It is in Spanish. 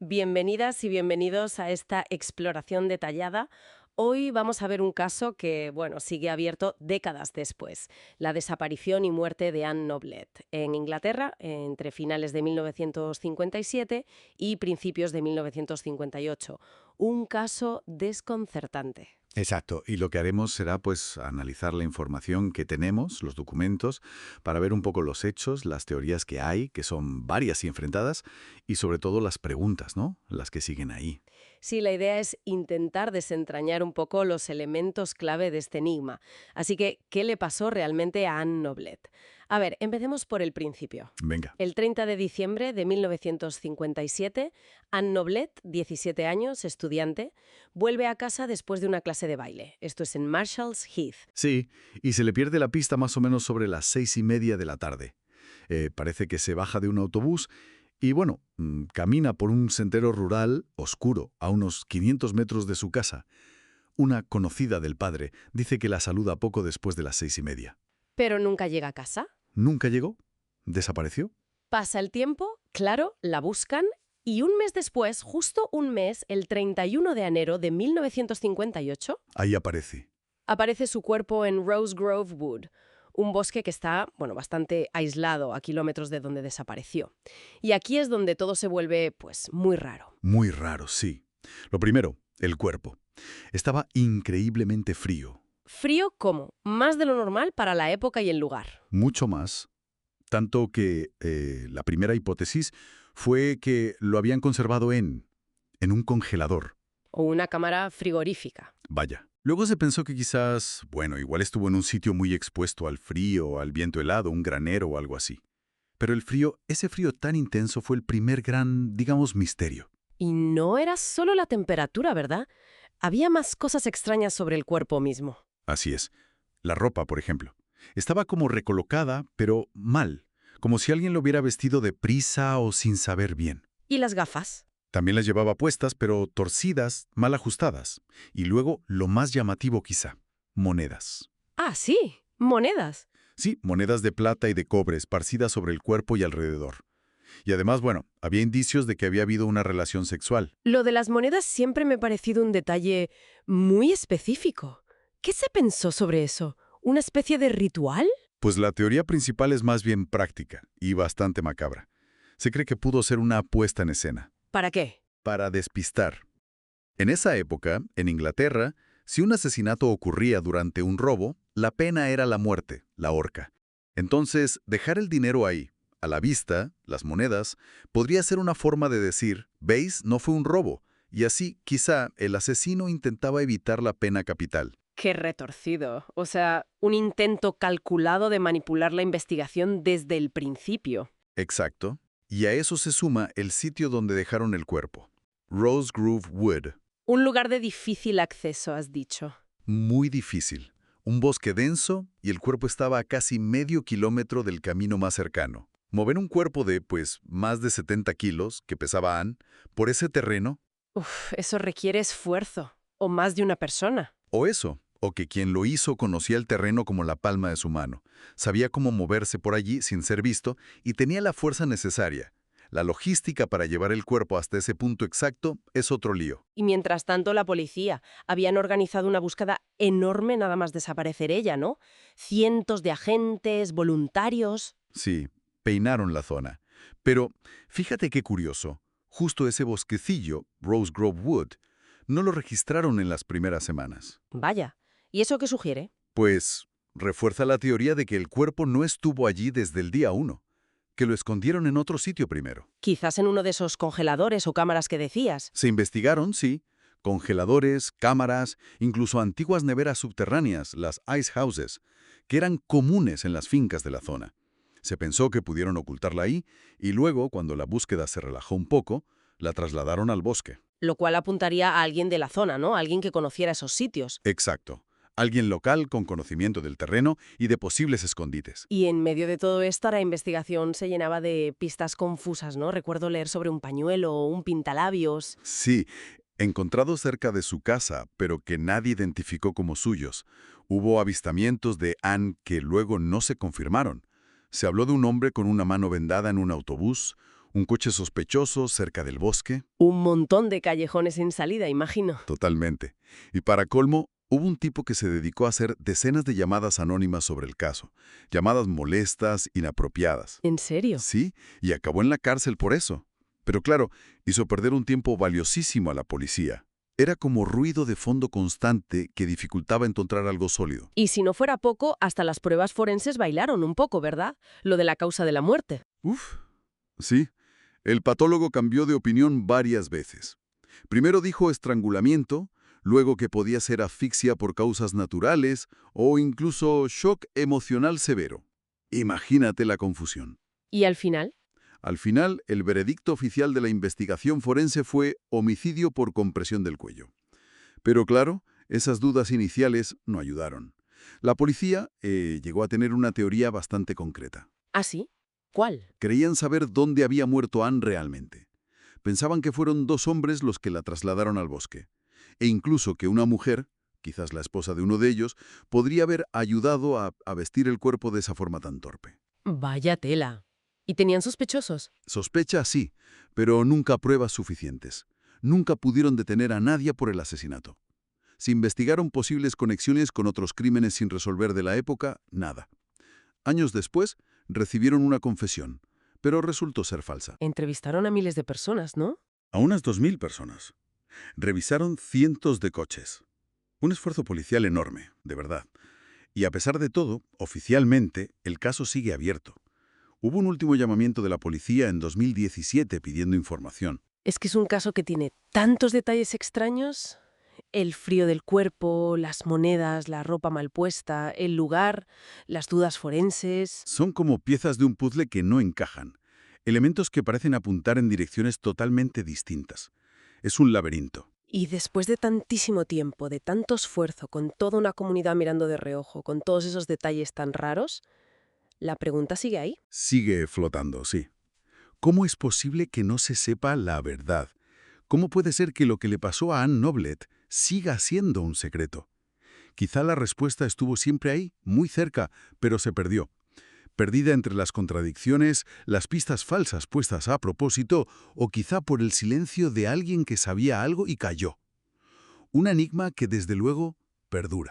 Bienvenidas y bienvenidos a esta exploración detallada. Hoy vamos a ver un caso que, bueno, sigue abierto décadas después, la desaparición y muerte de Anne Noblet en Inglaterra entre finales de 1957 y principios de 1958. Un caso desconcertante. Exacto, y lo que haremos será pues analizar la información que tenemos, los documentos, para ver un poco los hechos, las teorías que hay, que son varias y enfrentadas, y sobre todo las preguntas, ¿no? Las que siguen ahí. Sí, la idea es intentar desentrañar un poco los elementos clave de este enigma. Así que, ¿qué le pasó realmente a Anne Noblet? A ver, empecemos por el principio. Venga. El 30 de diciembre de 1957, Anne Noblet, 17 años, estudiante, vuelve a casa después de una clase de baile. Esto es en Marshall's Heath. Sí, y se le pierde la pista más o menos sobre las 6:30 de la tarde. Parece que se baja de un autobús y, bueno, camina por un sendero rural oscuro a unos 500 metros de su casa. Una conocida del padre dice que la saluda poco después de las 6:30. Pero nunca llega a casa. ¿Nunca llegó? ¿Desapareció? Pasa el tiempo, claro, la buscan y un mes después, justo un mes, el 31 de enero de 1958, Ahí aparece. aparece su cuerpo en Rose Grove Wood, un bosque que está, bueno, bastante aislado a kilómetros de donde desapareció. Y aquí es donde todo se vuelve, pues, muy raro. Muy raro, sí. Lo primero, el cuerpo. Estaba increíblemente frío. Frío como, más de lo normal para la época y el lugar. Mucho más. Tanto que la primera hipótesis fue que lo habían conservado en un congelador. O una cámara frigorífica. Vaya. Luego se pensó que quizás, bueno, igual estuvo en un sitio muy expuesto al frío, al viento helado, un granero o algo así. Pero el frío, ese frío tan intenso fue el primer gran, digamos, misterio. Y no era solo la temperatura, ¿verdad? Había más cosas extrañas sobre el cuerpo mismo. Así es. La ropa, por ejemplo. Estaba como recolocada, pero mal. Como si alguien lo hubiera vestido deprisa o sin saber bien. ¿Y las gafas? También las llevaba puestas, pero torcidas, mal ajustadas. Y luego, lo más llamativo quizá, monedas. Ah, sí, monedas. Sí, monedas de plata y de cobre esparcidas sobre el cuerpo y alrededor. Y además, bueno, había indicios de que había habido una relación sexual. Lo de las monedas siempre me ha parecido un detalle muy específico. ¿Qué se pensó sobre eso? ¿Una especie de ritual? Pues la teoría principal es más bien práctica y bastante macabra. Se cree que pudo ser una puesta en escena. ¿Para qué? Para despistar. En esa época, en Inglaterra, si un asesinato ocurría durante un robo, la pena era la muerte, la horca. Entonces, dejar el dinero ahí, a la vista, las monedas, podría ser una forma de decir, ¿veis? No fue un robo. Y así, quizá, el asesino intentaba evitar la pena capital. Qué retorcido. O sea, un intento calculado de manipular la investigación desde el principio. Exacto. Y a eso se suma el sitio donde dejaron el cuerpo. Rose Grove Wood. Un lugar de difícil acceso, has dicho. Muy difícil. Un bosque denso y el cuerpo estaba a casi medio kilómetro del camino más cercano. Mover un cuerpo de, pues, más de 70 kilos, que pesaba Anne, por ese terreno, Uf, eso requiere esfuerzo. O más de una persona. o eso, o que quien lo hizo conocía el terreno como la palma de su mano, sabía cómo moverse por allí sin ser visto y tenía la fuerza necesaria. La logística para llevar el cuerpo hasta ese punto exacto es otro lío. Y mientras tanto, la policía. Habían organizado una búsqueda enorme nada más desaparecer ella, ¿no? Cientos de agentes, voluntarios. Sí, peinaron la zona. Pero fíjate qué curioso, justo ese bosquecillo, Rose Grove Wood, no lo registraron en las primeras semanas. Vaya. ¿Y eso qué sugiere? Pues refuerza la teoría de que el cuerpo no estuvo allí desde el día 1, que lo escondieron en otro sitio primero. Quizás en uno de esos congeladores o cámaras que decías. Se investigaron, sí, congeladores, cámaras, incluso antiguas neveras subterráneas, las ice houses, que eran comunes en las fincas de la zona. Se pensó que pudieron ocultarla ahí y luego, cuando la búsqueda se relajó un poco, la trasladaron al bosque. Lo cual apuntaría a alguien de la zona, ¿no? Alguien que conociera esos sitios. Exacto. Alguien local con conocimiento del terreno y de posibles escondites. Y en medio de todo esto, la investigación se llenaba de pistas confusas, ¿no? Recuerdo leer sobre un pañuelo o un pintalabios. Sí, encontrados cerca de su casa, pero que nadie identificó como suyos. Hubo avistamientos de Anne que luego no se confirmaron. Se habló de un hombre con una mano vendada en un autobús, Un coche sospechoso cerca del bosque. Un montón de callejones sin salida, imagino. Totalmente. Y para colmo, hubo un tipo que se dedicó a hacer decenas de llamadas anónimas sobre el caso. Llamadas molestas, inapropiadas. ¿En serio? Sí, y acabó en la cárcel por eso. Pero claro, hizo perder un tiempo valiosísimo a la policía. Era como ruido de fondo constante que dificultaba encontrar algo sólido. Y si no fuera poco, hasta las pruebas forenses bailaron un poco, ¿verdad? Lo de la causa de la muerte. Uf, sí. El patólogo cambió de opinión varias veces. Primero dijo estrangulamiento, luego que podía ser asfixia por causas naturales o incluso shock emocional severo. Imagínate la confusión. ¿Y al final? Al final, el veredicto oficial de la investigación forense fue homicidio por compresión del cuello. Pero claro, esas dudas iniciales no ayudaron. La policía llegó a tener una teoría bastante concreta. ¿Ah, sí? ¿Cuál? Creían saber dónde había muerto Anne realmente. Pensaban que fueron dos hombres los que la trasladaron al bosque. E incluso que una mujer, quizás la esposa de uno de ellos, podría haber ayudado a vestir el cuerpo de esa forma tan torpe. Vaya tela. ¿Y tenían sospechosos? Sospecha, sí, pero nunca pruebas suficientes. Nunca pudieron detener a nadie por el asesinato. Se investigaron posibles conexiones con otros crímenes sin resolver de la época, nada. Años después, recibieron una confesión, pero resultó ser falsa. Entrevistaron a miles de personas, ¿no? A unas 2000 personas. Revisaron cientos de coches. Un esfuerzo policial enorme, de verdad. Y a pesar de todo, oficialmente, el caso sigue abierto. Hubo un último llamamiento de la policía en 2017 pidiendo información. Es que es un caso que tiene tantos detalles extraños. El frío del cuerpo, las monedas, la ropa mal puesta, el lugar, las dudas forenses. Son como piezas de un puzzle que no encajan. Elementos que parecen apuntar en direcciones totalmente distintas. Es un laberinto. Y después de tantísimo tiempo, de tanto esfuerzo, con toda una comunidad mirando de reojo, con todos esos detalles tan raros, la pregunta sigue ahí. Sigue flotando, sí. ¿Cómo es posible que no se sepa la verdad? ¿Cómo puede ser que lo que le pasó a Anne Noblet siga siendo un secreto? Quizá la respuesta estuvo siempre ahí, muy cerca, pero se perdió. Perdida entre las contradicciones, las pistas falsas puestas a propósito, o quizá por el silencio de alguien que sabía algo y cayó. Un enigma que desde luego perdura.